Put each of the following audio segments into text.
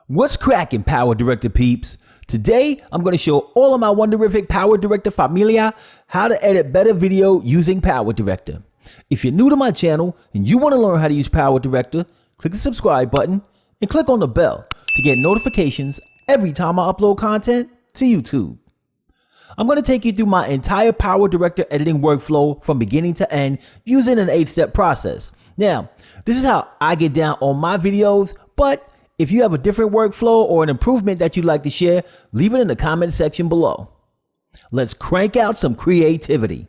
What's cracking, PowerDirector peeps? Today, I'm going to show all of my wonderific PowerDirector familia how to edit better video using PowerDirector. If you're new to my channel and you want to learn how to use PowerDirector, click the subscribe button and click on the bell to get notifications every time I upload content to YouTube. I'm going to take you through my entire PowerDirector editing workflow from beginning to end using an 8-step process. Now, this is how I get down on my videos, but if you have a different workflow or an improvement that you'd like to share, leave it in the comment section below. Let's crank out some creativity.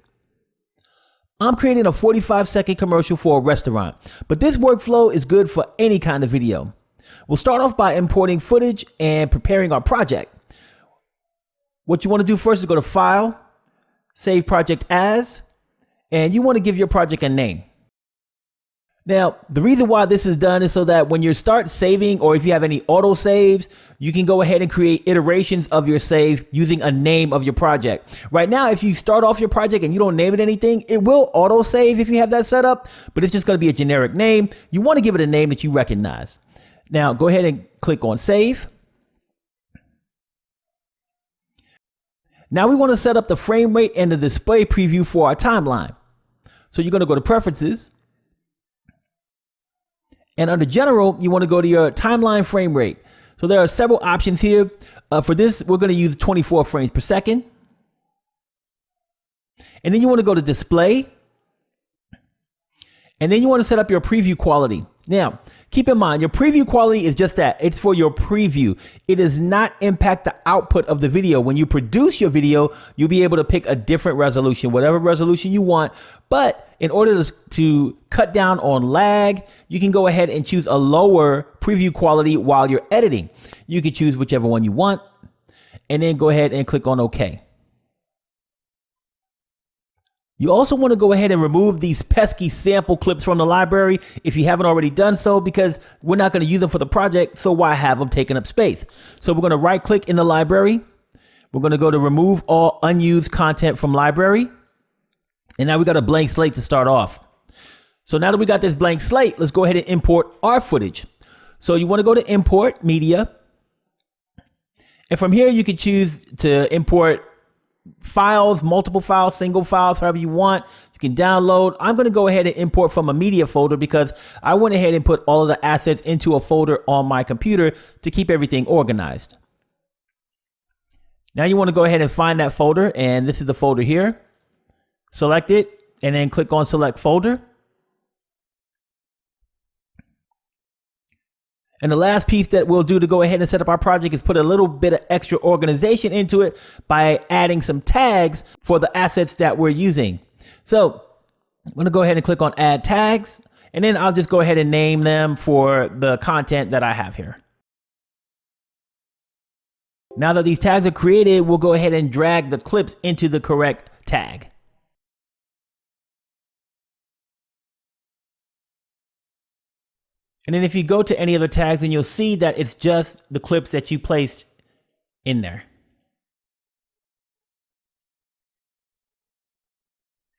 I'm creating a 45-second commercial for a restaurant, but this workflow is good for any kind of video. We'll start off by importing footage and preparing our project. What you want to do first is go to File, Save Project As, and you want to give your project a name. Now, the reason why this is done is so that when you start saving, or if you have any auto saves, you can go ahead and create iterations of your save using a name of your project. Right now, if you start off your project and you don't name it anything, it will auto save if you have that set up, but it's just going to be a generic name. You want to give it a name that you recognize. Now, go ahead and click on Save. Now we want to set up the frame rate and the display preview for our timeline. So you're going to go to Preferences. And under General, you want to go to your timeline frame rate. So there are several options here. For this, we're going to use 24 frames per second. And then you want to go to Display. And then you want to set up your preview quality. Now, keep in mind, your preview quality is just that. It's for your preview. It does not impact the output of the video. When you produce your video, you'll be able to pick a different resolution, whatever resolution you want. But in order to cut down on lag, you can go ahead and choose a lower preview quality while you're editing. You can choose whichever one you want, and then go ahead and click on OK. You also want to go ahead and remove these pesky sample clips from the library if you haven't already done so, because we're not going to use them for the project, so why have them taking up space? So we're going to right click in the library. We're going to go to Remove All Unused Content from Library. And now we got a blank slate to start off. So now that we got this blank slate, let's go ahead and import our footage. So you want to go to Import Media. And from here, you can choose to import files, multiple files, single files, however you want. You can download. I'm going to go ahead and import from a media folder because I went ahead and put all of the assets into a folder on my computer to keep everything organized. Now you want to go ahead and find that folder, and this is the folder here. Select it and then click on Select Folder. And the last piece that we'll do to go ahead and set up our project is put a little bit of extra organization into it by adding some tags for the assets that we're using. So I'm going to go ahead and click on Add Tags, and then I'll just go ahead and name them for the content that I have here. Now that these tags are created, we'll go ahead and drag the clips into the correct tag. And then if you go to any of the tags, then you'll see that it's just the clips that you placed in there.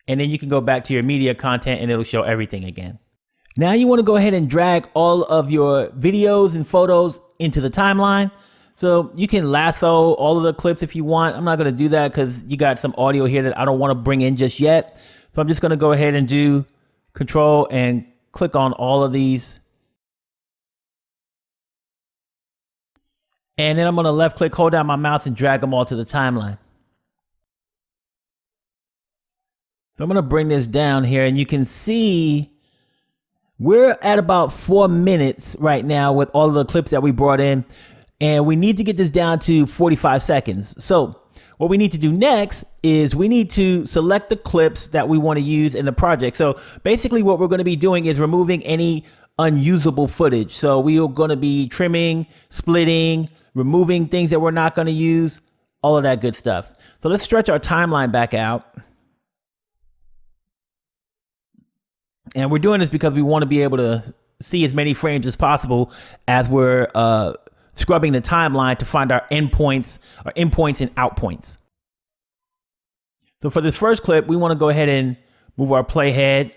And then you can go back to your media content and it'll show everything again. Now you want to go ahead and drag all of your videos and photos into the timeline. So you can lasso all of the clips if you want. I'm not going to do that because you got some audio here that I don't want to bring in just yet. So I'm just going to go ahead and do Control and click on all of these. And then I'm going to left click, hold down my mouse and drag them all to the timeline. So I'm going to bring this down here and you can see we're at about 4 minutes right now with all of the clips that we brought in. And we need to get this down to 45 seconds. So what we need to do next is we need to select the clips that we want to use in the project. So basically what we're going to be doing is removing any unusable footage. So we are going to be trimming, splitting, removing things that we're not going to use, all of that good stuff. So let's stretch our timeline back out. And we're doing this because we want to be able to see as many frames as possible as we're scrubbing the timeline to find our endpoints, our in-points and out points. So for this first clip, we want to go ahead and move our playhead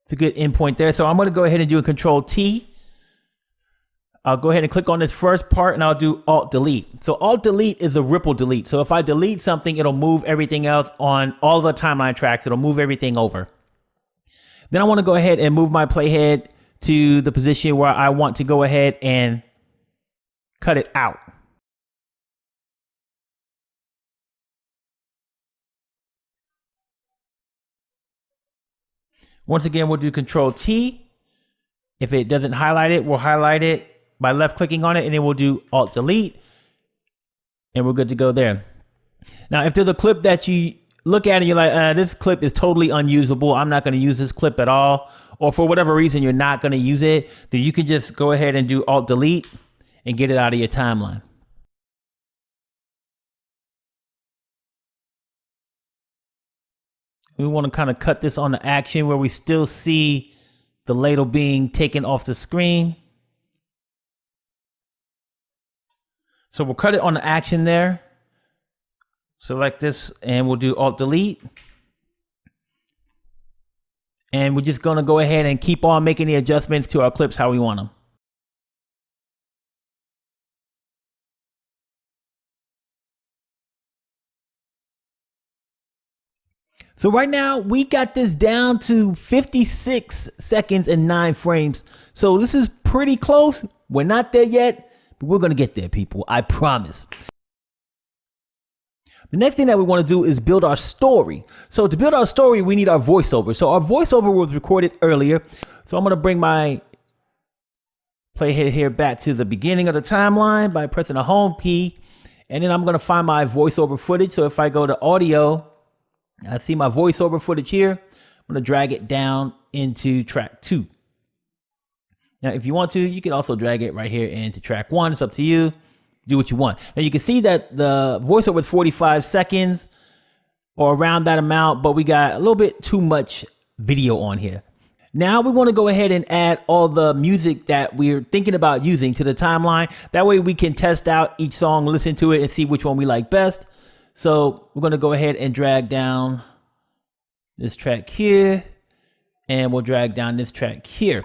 It's a good endpoint there. So I'm going to go ahead and do a Control T. I'll go ahead and click on this first part and I'll do Alt Delete. So Alt Delete is a ripple delete. So if I delete something, it'll move everything else on all the timeline tracks. It'll move everything over. Then I want to go ahead and move my playhead to the position where I want to go ahead and cut it out. Once again, we'll do Control T. If it doesn't highlight it, we'll highlight it by left clicking on it, and then we'll do Alt Delete, and we're good to go there. Now, if there's a clip that you look at and you're like, this clip is totally unusable, I'm not going to use this clip at all, or for whatever reason you're not going to use it, then you can just go ahead and do Alt Delete and get it out of your timeline. We want to kind of cut this on the action where we still see the ladle being taken off the screen. So we'll cut it on the action there. Select this and we'll do Alt Delete. And we're just going to go ahead and keep on making the adjustments to our clips how we want them. So right now we got this down to 56 seconds and 9 frames. So this is pretty close. We're not there yet, but we're going to get there, people. I promise. The next thing that we want to do is build our story. So to build our story, we need our voiceover. So our voiceover was recorded earlier. So I'm going to bring my playhead here back to the beginning of the timeline by pressing the home key. And then I'm going to find my voiceover footage. So if I go to audio, I see my voiceover footage here. I'm going to drag it down into track 2. Now, if you want to, you can also drag it right here into track 1. It's up to you. Do what you want. Now, you can see that the voiceover is 45 seconds or around that amount, but we got a little bit too much video on here. Now we want to go ahead and add all the music that we're thinking about using to the timeline. That way we can test out each song, listen to it, and see which one we like best. So we're going to go ahead and drag down this track here, and we'll drag down this track here.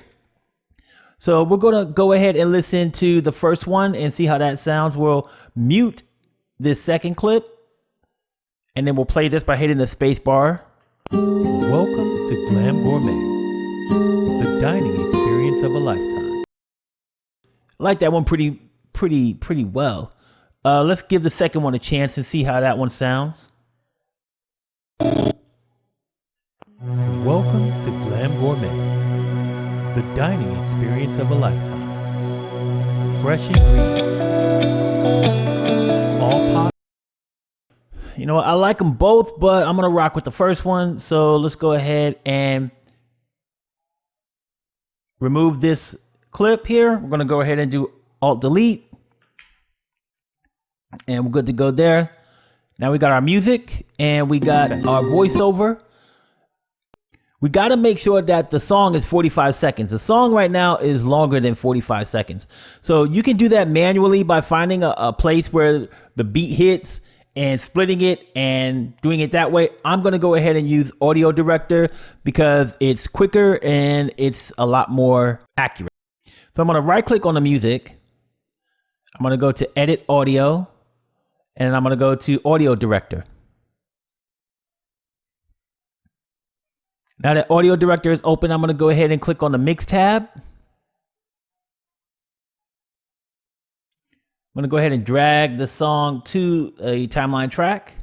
So we're going to go ahead and listen to the first one and see how that sounds. We'll mute this second clip, and then we'll play this by hitting the space bar. Welcome to Glam Gourmet, the dining experience of a lifetime. I like that one pretty well. Let's give the second one a chance and see how that one sounds. Welcome to Glam Gourmet, the dining experience of a lifetime. Fresh ingredients, all pot. You know what? I like them both, but I'm going to rock with the first one. So let's go ahead and remove this clip here. We're going to go ahead and do Alt Delete. And we're good to go there. Now we got our music and we got our voiceover. We got to make sure that the song is 45 seconds. The song right now is longer than 45 seconds. So you can do that manually by finding a place where the beat hits and splitting it and doing it that way. I'm going to go ahead and use PowerDirector because it's quicker and it's a lot more accurate. So I'm going to right click on the music. I'm going to go to Edit Audio. And I'm going to go to PowerDirector. Now that PowerDirector is open, I'm going to go ahead and click on the Mix tab. I'm going to go ahead and drag the song to a timeline track.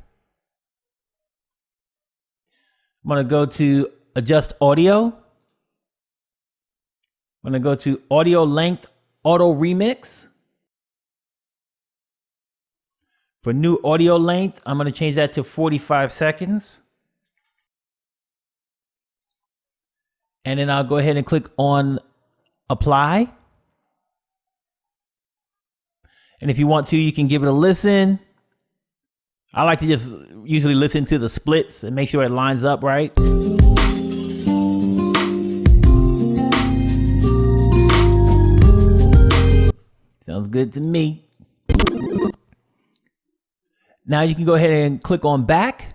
I'm going to go to Adjust Audio. I'm going to go to Audio Length Auto Remix. For new audio length, I'm going to change that to 45 seconds. And then I'll go ahead and click on Apply. And if you want to, you can give it a listen. I like to just usually listen to the splits and make sure it lines up right. Sounds good to me. Now you can go ahead and click on back.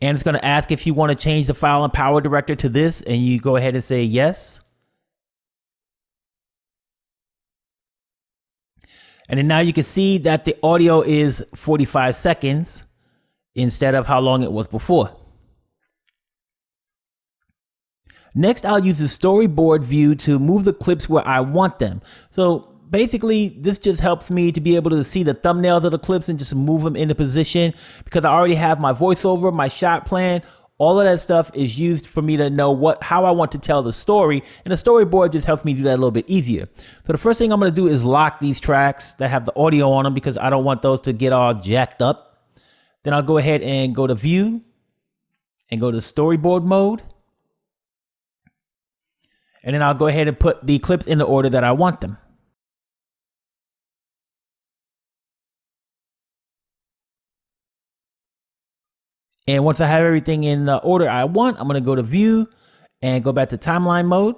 And it's going to ask if you want to change the file in PowerDirector to this, and you go ahead and say yes. And then now you can see that the audio is 45 seconds instead of how long it was before. Next, I'll use the storyboard view to move the clips where I want them. So basically, this just helps me to be able to see the thumbnails of the clips and just move them into position, because I already have my voiceover, my shot plan. All of that stuff is used for me to know how I want to tell the story, and the storyboard just helps me do that a little bit easier. So the first thing I'm going to do is lock these tracks that have the audio on them, because I don't want those to get all jacked up. Then I'll go ahead and go to View and go to Storyboard mode. And then I'll go ahead and put the clips in the order that I want them. And once I have everything in the order I want, I'm going to go to View and go back to Timeline mode.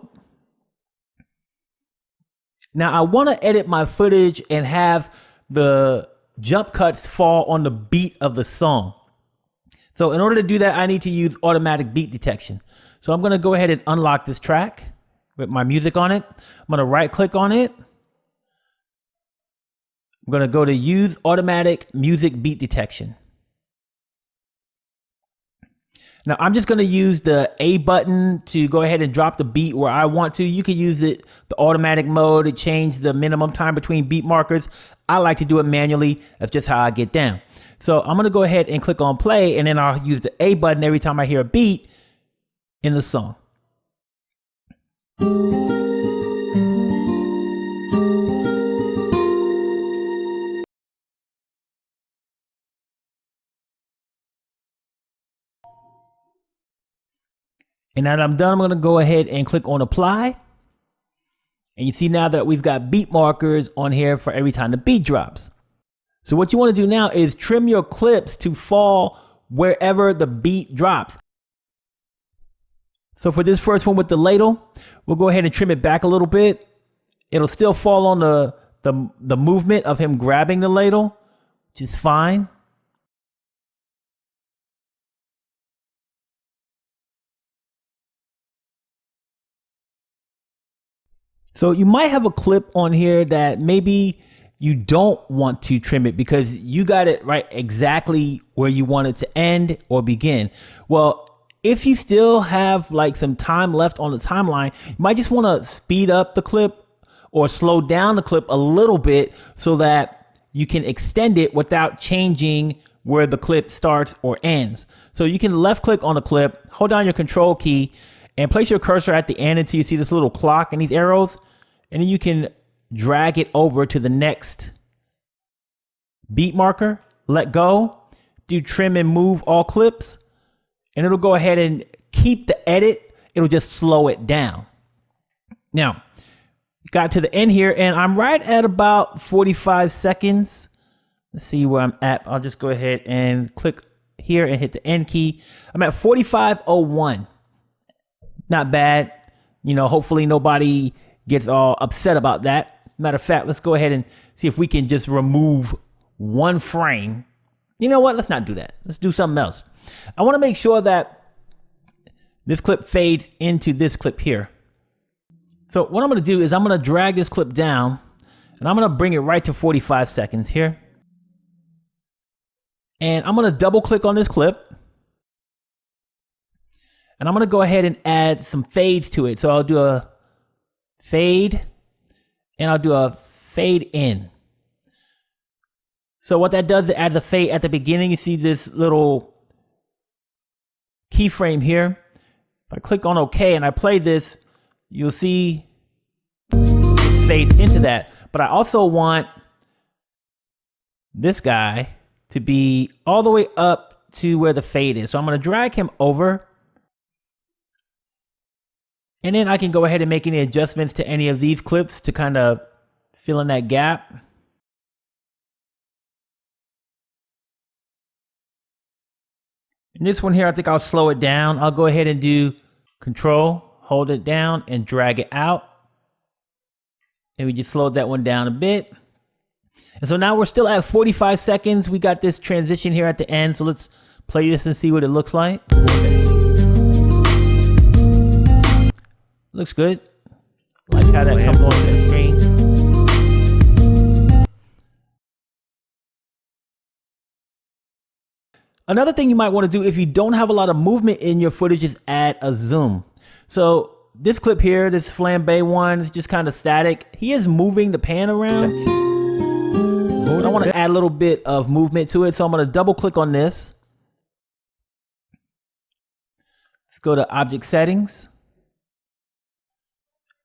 Now I want to edit my footage and have the jump cuts fall on the beat of the song. So in order to do that, I need to use automatic beat detection. So I'm going to go ahead and unlock this track with my music on it. I'm going to right click on it. I'm going to go to Use Automatic Music Beat Detection. Now I'm just going to use the A button to go ahead and drop the beat where I want to. You can use the automatic mode to change the minimum time between beat markers. I like to do it manually. That's just how I get down. So I'm going to go ahead and click on play, and then I'll use the A button every time I hear a beat in the song. And now that I'm done, I'm going to go ahead and click on apply. And you see now that we've got beat markers on here for every time the beat drops. So what you want to do now is trim your clips to fall wherever the beat drops. So for this first one with the ladle, we'll go ahead and trim it back a little bit. It'll still fall on the movement of him grabbing the ladle, which is fine. So you might have a clip on here that maybe you don't want to trim it because you got it right exactly where you want it to end or begin. Well, if you still have like some time left on the timeline, you might just want to speed up the clip or slow down the clip a little bit so that you can extend it without changing where the clip starts or ends. So you can left click on the clip, hold down your control key, and place your cursor at the end until you see this little clock and these arrows. And then you can drag it over to the next beat marker, let go, do trim and move all clips, and it'll go ahead and keep the edit. It'll just slow it down. Now, got to the end here, and I'm right at about 45 seconds. Let's see where I'm at. I'll just go ahead and click here and hit the end key. I'm at 45:01. Not bad. You know, hopefully nobody gets all upset about that. Matter of fact, let's go ahead and see if we can just remove one frame. You know what? Let's not do that. Let's do something else. I want to make sure that this clip fades into this clip here. So what I'm going to do is I'm going to drag this clip down, and I'm going to bring it right to 45 seconds here. And I'm going to double click on this clip. And I'm going to go ahead and add some fades to it. So I'll do a fade, and I'll do a fade in. So what that does is add the fade at the beginning. You see this little keyframe here. If I click on OK and I play this, you'll see it fades into that. But I also want this guy to be all the way up to where the fade is. So I'm going to drag him over. And then I can go ahead and make any adjustments to any of these clips to kind of fill in that gap. And this one here, I think I'll slow it down. I'll go ahead and do Control, hold it down, and drag it out. And we just slowed that one down a bit. And so now we're still at 45 seconds. We got this transition here at the end. So let's play this and see what it looks like. Looks good. Like how that comes onto the screen. Another thing you might want to do if you don't have a lot of movement in your footage is add a zoom. So this clip here, this flambe one, is just kind of static. He is moving the pan around. But I want to add a little bit of movement to it. So I'm going to double click on this. Let's go to object settings.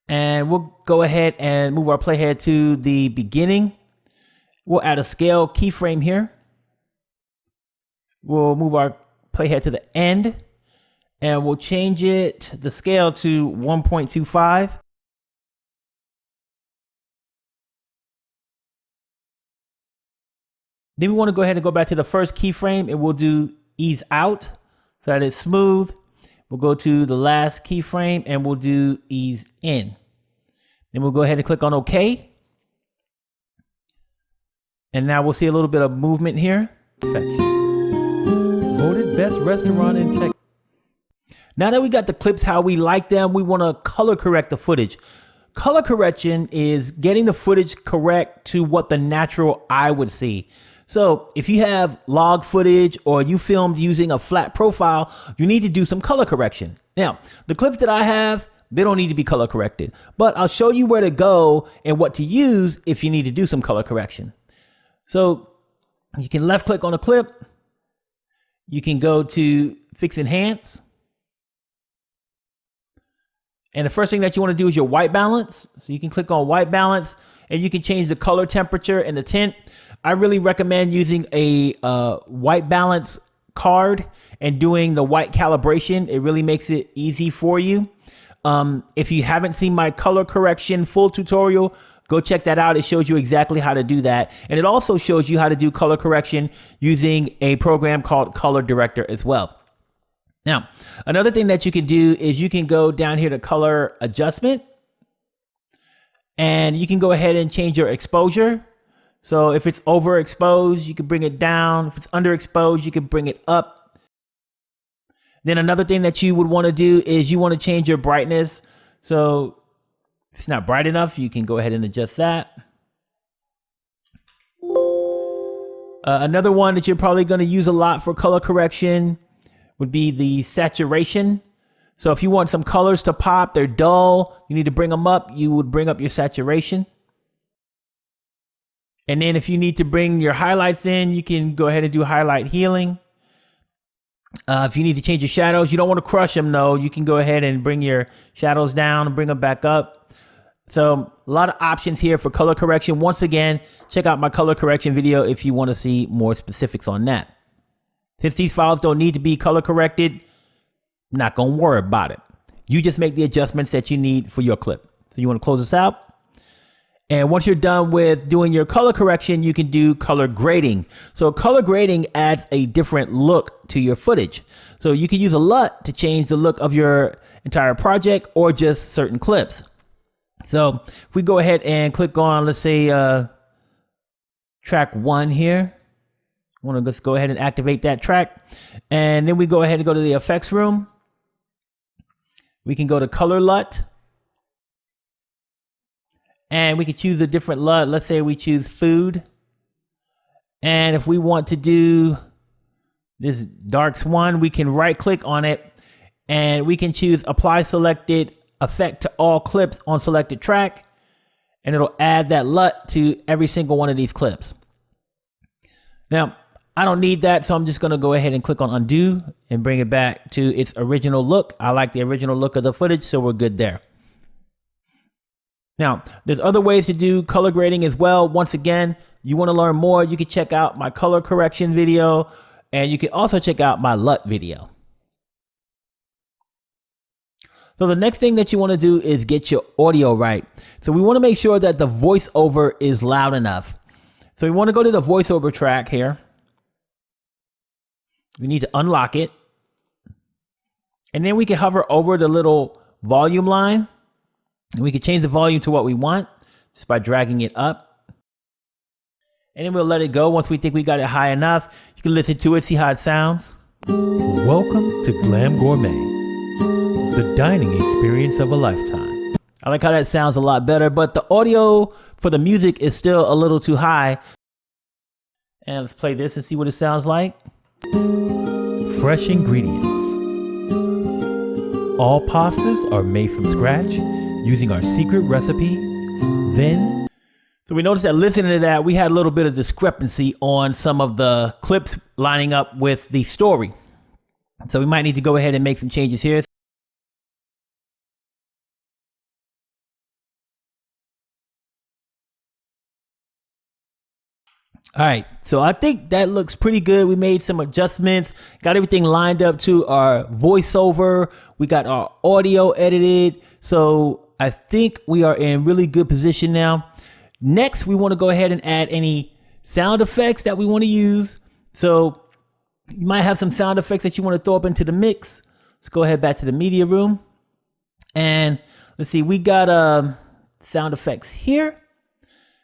And we'll go ahead and move our playhead to the beginning. We'll add a scale keyframe here. We'll move our playhead to the end and we'll change it, the scale, to 1.25. Then we want to go ahead and go back to the first keyframe and we'll do ease out so that it's smooth. We'll go to the last keyframe and we'll do ease in. Then we'll go ahead and click on OK. And now we'll see a little bit of movement here. Voted best restaurant in Texas. Now that we got the clips how we like them, we want to color correct the footage. Color correction is getting the footage correct to what the natural eye would see. So if you have log footage or you filmed using a flat profile, you need to do some color correction. Now, the clips that I have, they don't need to be color corrected, but I'll show you where to go and what to use if you need to do some color correction. So you can left click on a clip. You can go to Fix Enhance. And the first thing that you want to do is your white balance. So you can click on white balance and you can change the color temperature and the tint. I really recommend using a white balance card and doing the white calibration. It really makes it easy for you. If you haven't seen my color correction full tutorial, go check that out. It shows you exactly how to do that. And it also shows you how to do color correction using a program called PowerDirector as well. Now, another thing that you can do is you can go down here to color adjustment and you can go ahead and change your exposure. So if it's overexposed, you can bring it down. If it's underexposed, you can bring it up. Then another thing that you would want to do is you want to change your brightness. So if it's not bright enough, you can go ahead and adjust that. Another one that you're probably going to use a lot for color correction would be the saturation. So if you want some colors to pop, they're dull, you need to bring them up, you would bring up your saturation. And then if you need to bring your highlights in, you can go ahead and do highlight healing. If you need to change your shadows, you don't want to crush them though, you can go ahead and bring your shadows down and bring them back up. So a lot of options here for color correction. Once again, check out my color correction video if you want to see more specifics on that. Since these files don't need to be color corrected, not going to worry about it. You just make the adjustments that you need for your clip. So you want to close this out. And once you're done with doing your color correction, you can do color grading. So color grading adds a different look to your footage. So you can use a LUT to change the look of your entire project or just certain clips. So if we go ahead and click on, let's say, track 1 here. I want to just go ahead and activate that track. And then we go ahead and go to the effects room. We can go to color LUT. And we can choose a different LUT. Let's say we choose food. And if we want to do this darks one, we can right click on it and we can choose apply selected effect to all clips on selected track. And it'll add that LUT to every single one of these clips. Now, I don't need that, so I'm just gonna go ahead and click on undo and bring it back to its original look. I like the original look of the footage, so we're good there. Now, there's other ways to do color grading as well. Once again, you wanna learn more, you can check out my color correction video, and you can also check out my LUT video. So the next thing that you wanna do is get your audio right. So we wanna make sure that the voiceover is loud enough. So we wanna go to the voiceover track here. We need to unlock it. And then we can hover over the little volume line. And we can change the volume to what we want just by dragging it up. And then we'll let it go once we think we got it high enough. You can listen to it, see how it sounds. Welcome to Glam Gourmet, the dining experience of a lifetime. I like how that sounds a lot better, but the audio for the music is still a little too high. And let's play this and see what it sounds like. Fresh ingredients. All pastas are made from scratch using our secret recipe. Then, so we noticed that listening to that, we had a little bit of discrepancy on some of the clips lining up with the story. So we might need to go ahead and make some changes here. All right, so I think that looks pretty good. We made some adjustments, got everything lined up to our voiceover. We got our audio edited. So I think we are in really good position now. Next, we want to go ahead and add any sound effects that we want to use. So you might have some sound effects that you want to throw up into the mix. Let's go ahead back to the media room. And let's see, we got sound effects here.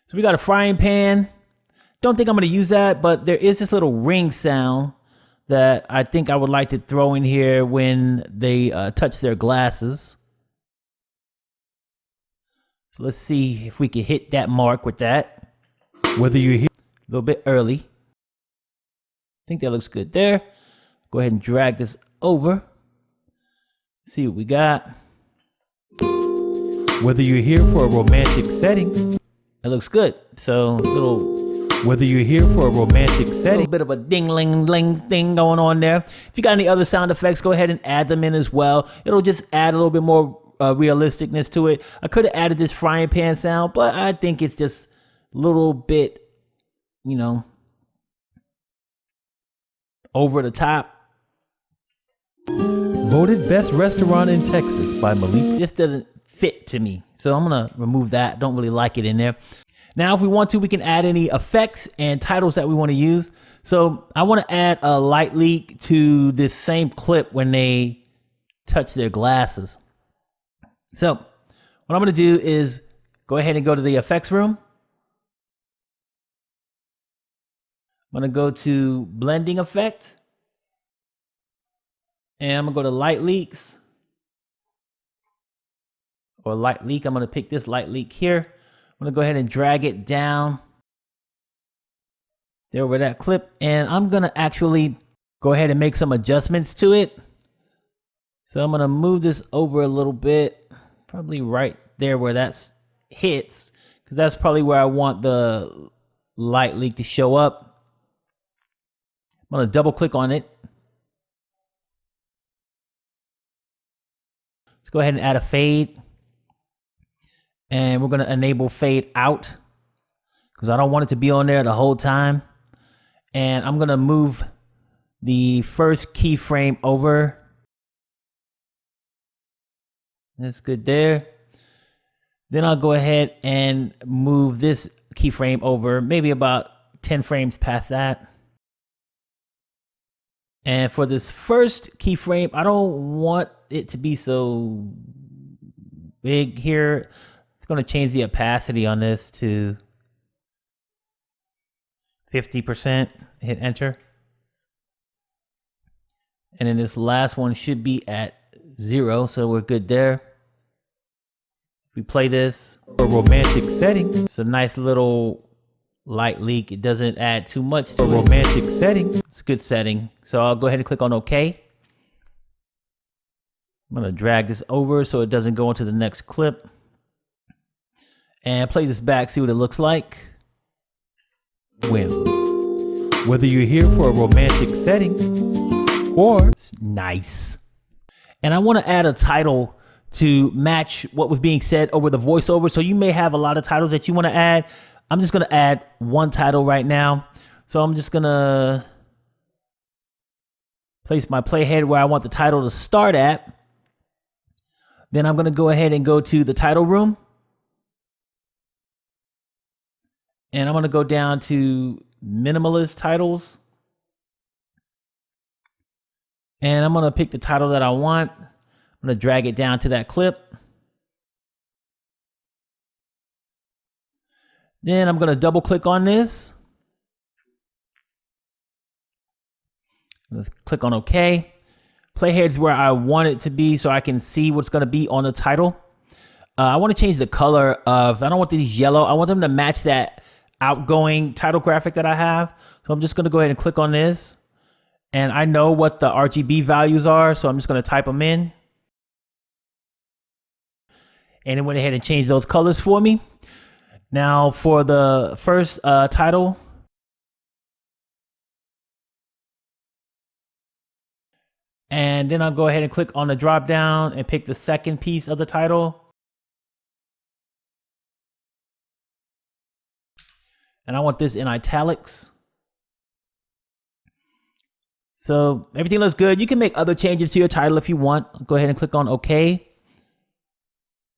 So we got a frying pan. Don't think I'm going to use that, but there is this little ring sound that I think I would like to throw in here when they touch their glasses. So let's see if we can hit that mark with that. whether you're here, A little bit early. I think that looks good there. Go ahead and drag this over. See what we got. whether you're here for a romantic setting, It looks good. So whether you're here for a romantic little setting, bit of a ding-ling-ling thing going on there. If you got any other sound effects, go ahead and add them in as well. It'll just add a little bit more realisticness to it. I could have added this frying pan sound, but I think it's just a little bit, you know, over the top. voted best restaurant in Texas by Malik. This doesn't fit to me, so I'm gonna remove that. Don't really like it in there. Now, if we want to, we can add any effects and titles that we want to use. So I want to add a light leak to this same clip when they touch their glasses. So what I'm going to do is go ahead and go to the effects room. I'm going to go to blending effect. And I'm going to go to light leaks. Or light leak. I'm going to pick this light leak here. I'm going to go ahead and drag it down there over that clip. And I'm going to actually go ahead and make some adjustments to it. So I'm going to move this over a little bit, probably right there where that hits, because that's probably where I want the light leak to show up. I'm going to double click on it. Let's go ahead and add a fade. And we're going to enable fade out because I don't want it to be on there the whole time. And I'm going to move the first keyframe over. That's good there. Then I'll go ahead and move this keyframe over, maybe about 10 frames past that. And for this first keyframe, I don't want it to be so big here. Going to change the opacity on this to 50%. Hit enter. And then this last one should be at 0, so we're good there. If we play this, A romantic setting, it's a nice little light leak. It doesn't add too much to a it. romantic setting, It's a good setting. So I'll go ahead and click on OK. I'm going to drag this over so it doesn't go into the next clip. And play this back, see what it looks like. whim. Whether you're here for a romantic setting or It's nice. And I want to add a title to match what was being said over the voiceover. So you may have a lot of titles that you want to add. I'm just going to add one title right now. So I'm just going to place my playhead where I want the title to start at. Then I'm going to go ahead and go to the title room. And I'm going to go down to minimalist titles. And I'm going to pick the title that I want. I'm going to drag it down to that clip. Then I'm going to double click on this. Let's click on OK. Playhead's where I want it to be so I can see what's going to be on the title. I want to change the color of, I don't want these yellow. I want them to match that outgoing title graphic that I have. So I'm just going to go ahead and click on this. And I know what the RGB values are, so I'm just going to type them in. And it went ahead and changed those colors for me. Now for the first title, and then I'll go ahead and click on the drop down and pick the second piece of the title. And I want this in italics. So everything looks good. You can make other changes to your title if you want. Go ahead and click on OK.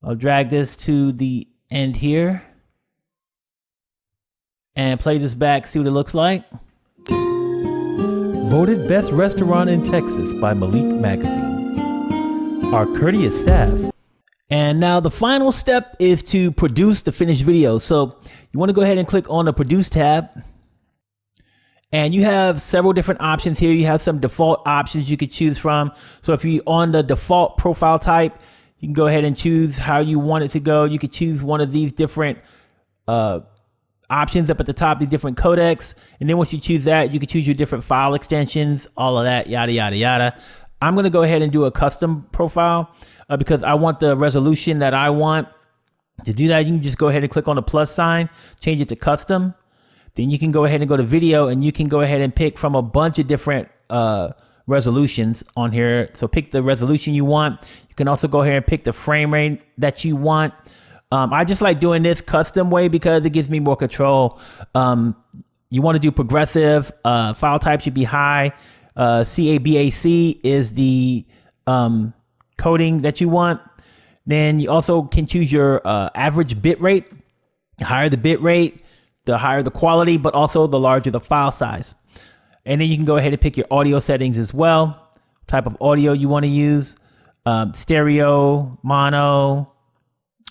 I'll drag this to the end here and play this back, see what it looks like. Voted Best Restaurant in Texas by Malik Magazine. Our courteous staff. And now the final step is to produce the finished video. So you want to go ahead and click on the Produce tab. And you have several different options here. You have some default options you could choose from. So if you're on the default profile type, you can go ahead and choose how you want it to go. You could choose one of these different options up at the top, the different codecs. And then once you choose that, you can choose your different file extensions, all of that, yada, yada, yada. I'm going to go ahead and do a custom profile because I want the resolution that I want. To do that, you can just go ahead and click on the plus sign, change it to custom. Then you can go ahead and go to video, and you can go ahead and pick from a bunch of different resolutions on here. So pick the resolution you want. You can also go ahead and pick the frame rate that you want. I just like doing this custom way because it gives me more control. You want to do progressive, file type should be high. CABAC is the coding that you want. Then you also can choose your average bit rate. The higher the bit rate, the higher the quality, but also the larger the file size. And then you can go ahead and pick your audio settings as well. Type of audio you want to use, stereo, mono,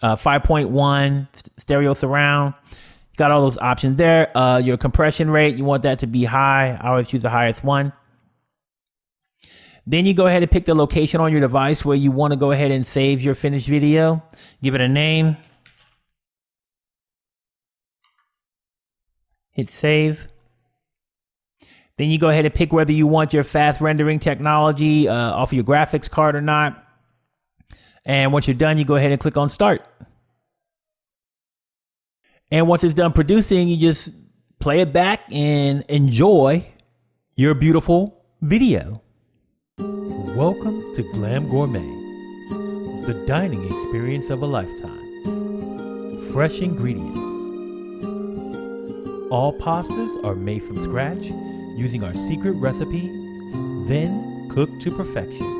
5.1, stereo surround. You got all those options there. Your compression rate, you want that to be high. I always choose the highest one. Then you go ahead and pick the location on your device where you want to go ahead and save your finished video. Give it a name. Hit save. Then you go ahead and pick whether you want your fast rendering technology off of your graphics card or not. And once you're done, you go ahead and click on start. And once it's done producing, you just play it back and enjoy your beautiful video. Welcome to Glam Gourmet, the dining experience of a lifetime. Fresh ingredients. All pastas are made from scratch using our secret recipe, then cooked to perfection.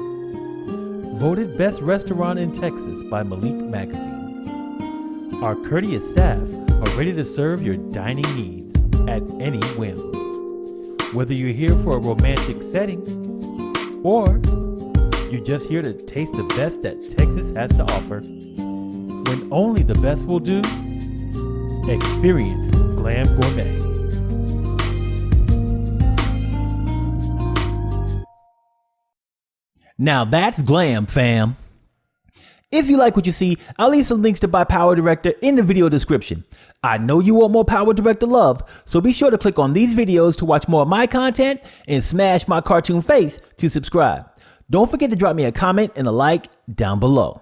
Voted Best Restaurant in Texas by Malik Magazine. Our courteous staff are ready to serve your dining needs at any whim. Whether you're here for a romantic setting or you're just here to taste the best that Texas has to offer, when only the best will do, experience Glam Gourmet. Now that's glam, fam. If you like what you see, I'll leave some links to buy PowerDirector in the video description. I know you want more PowerDirector love, so be sure to click on these videos to watch more of my content and smash my cartoon face to subscribe. Don't forget to drop me a comment and a like down below.